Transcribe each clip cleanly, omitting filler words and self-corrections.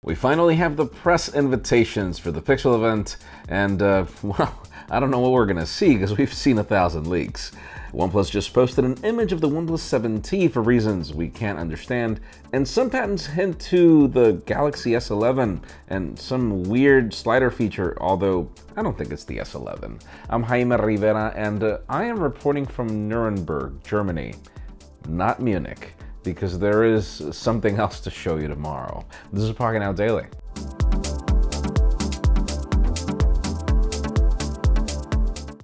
We finally have the press invitations for the Pixel event, and well, I don't know what we're gonna see because we've seen 1,000 leaks. OnePlus just posted an image of the OnePlus 7T for reasons we can't understand, and some patents hint to the Galaxy S11 and some weird slider feature, although I don't think it's the S11. I'm Jaime Rivera, and I am reporting from Nuremberg, Germany, not Munich, because there is something else to show you tomorrow. This is Pocketnow Daily.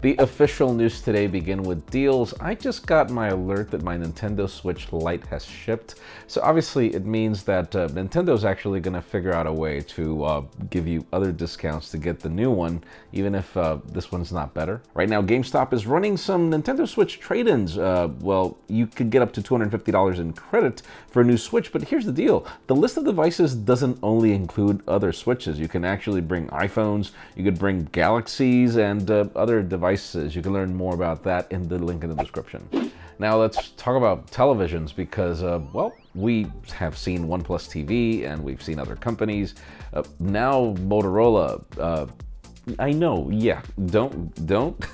The official news today begin with deals. I just got my alert that my Nintendo Switch Lite has shipped. So obviously it means that Nintendo's actually gonna figure out a way to give you other discounts to get the new one, even if this one's not better. Right now, GameStop is running some Nintendo Switch trade-ins. Well, you could get up to $250 in credit for a new Switch, but here's the deal. The list of devices doesn't only include other Switches. You can actually bring iPhones, you could bring Galaxies, and other devices. You can learn more about that in the link in the description. Now let's talk about televisions because, well, we have seen OnePlus TV and we've seen other companies. Now Motorola, I know, yeah, don't.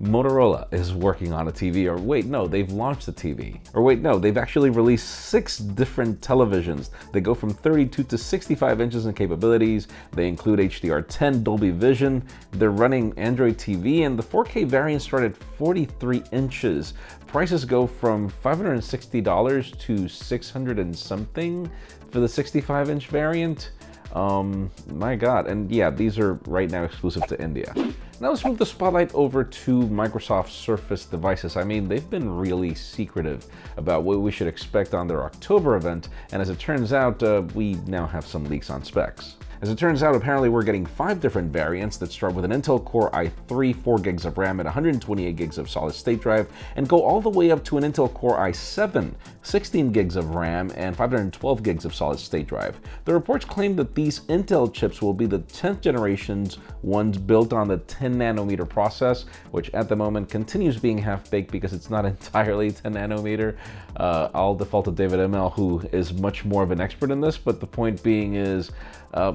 Motorola is working on a TV, or wait, no, they've launched a TV. Or wait, no, they've actually released 6 different televisions. They go from 32 to 65 inches in capabilities. They include HDR10, Dolby Vision. They're running Android TV, and the 4K variant start at 43 inches. Prices go from $560 to $600 and something for the 65-inch variant. My God, and yeah, these are right now exclusive to India. Now let's move the spotlight over to Microsoft Surface devices. I mean, they've been really secretive about what we should expect on their October event, and as it turns out, we now have some leaks on specs. As it turns out, apparently we're getting 5 different variants that start with an Intel Core i3, 4 gigs of RAM, and 128 gigs of solid-state drive, and go all the way up to an Intel Core i7, 16 gigs of RAM, and 512 gigs of solid-state drive. The reports claim that these Intel chips will be the 10th generation's ones built on the 10 nanometer process, which at the moment continues being half-baked because it's not entirely 10 nanometer. I'll default to David ML, who is much more of an expert in this, but the point being is,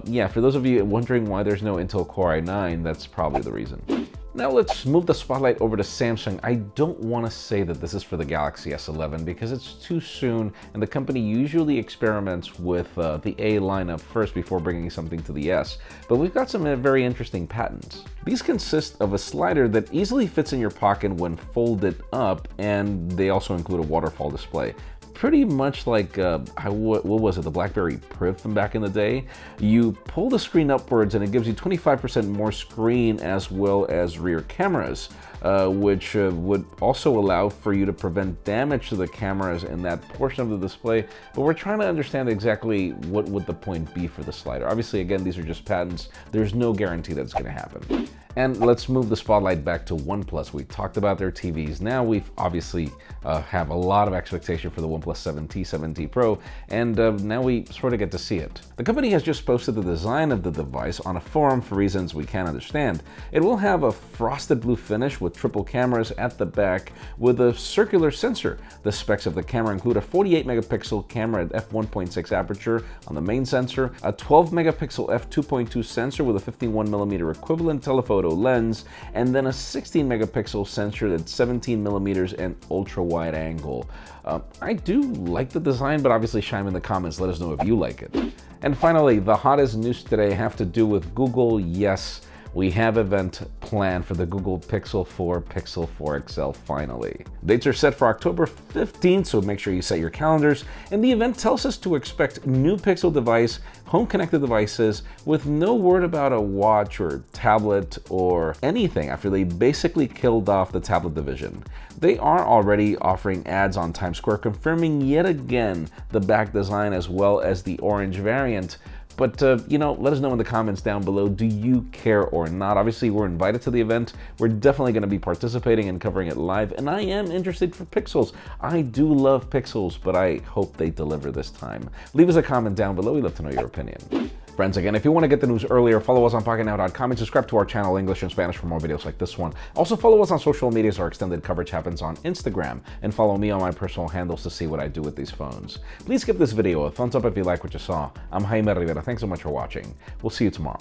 yeah, for those of you wondering why there's no Intel Core i9, that's probably the reason. Now let's move the spotlight over to Samsung. I don't want to say that this is for the Galaxy S11 because it's too soon, and the company usually experiments with the A lineup first before bringing something to the S. But we've got some very interesting patents. These consist of a slider that easily fits in your pocket when folded up, and they also include a waterfall display. Pretty much like, what was it, the BlackBerry Priv from back in the day? You pull the screen upwards and it gives you 25% more screen as well as rear cameras, which would also allow for you to prevent damage to the cameras in that portion of the display. But we're trying to understand exactly what would the point be for the slider. Obviously, again, these are just patents. There's no guarantee that it's going to happen. And let's move the spotlight back to OnePlus. We talked about their TVs. Now we've obviously have a lot of expectation for the OnePlus 7T, 7T Pro, and now we sort of get to see it. The company has just posted the design of the device on a forum for reasons we can't understand. It will have a frosted blue finish with triple cameras at the back with a circular sensor. The specs of the camera include a 48 megapixel camera at f1.6 aperture on the main sensor, a 12 megapixel f2.2 sensor with a 51 millimeter equivalent telephoto lens, and then a 16 megapixel sensor that's 17 millimeters and ultra wide angle. I do like the design, but obviously chime in the comments, let us know if you like it. And finally, the hottest news today have to do with Google. Yes, we have an event planned for the Google Pixel 4, Pixel 4 XL finally. Dates are set for October 15th, so make sure you set your calendars. And the event tells us to expect new Pixel device, home connected devices, with no word about a watch or tablet or anything after they basically killed off the tablet division. They are already offering ads on Times Square confirming yet again the back design as well as the orange variant. But, you know, let us know in the comments down below, do you care or not? Obviously, we're invited to the event. We're definitely going to be participating and covering it live, and I am interested for Pixels. I do love Pixels, but I hope they deliver this time. Leave us a comment down below. We'd love to know your opinion. Friends, again, if you want to get the news earlier, follow us on Pocketnow.com and subscribe to our channel English and Spanish for more videos like this one. Also, follow us on social media as our extended coverage happens on Instagram, and follow me on my personal handles to see what I do with these phones. Please give this video a thumbs up if you like what you saw. I'm Jaime Rivera. Thanks so much for watching. We'll see you tomorrow.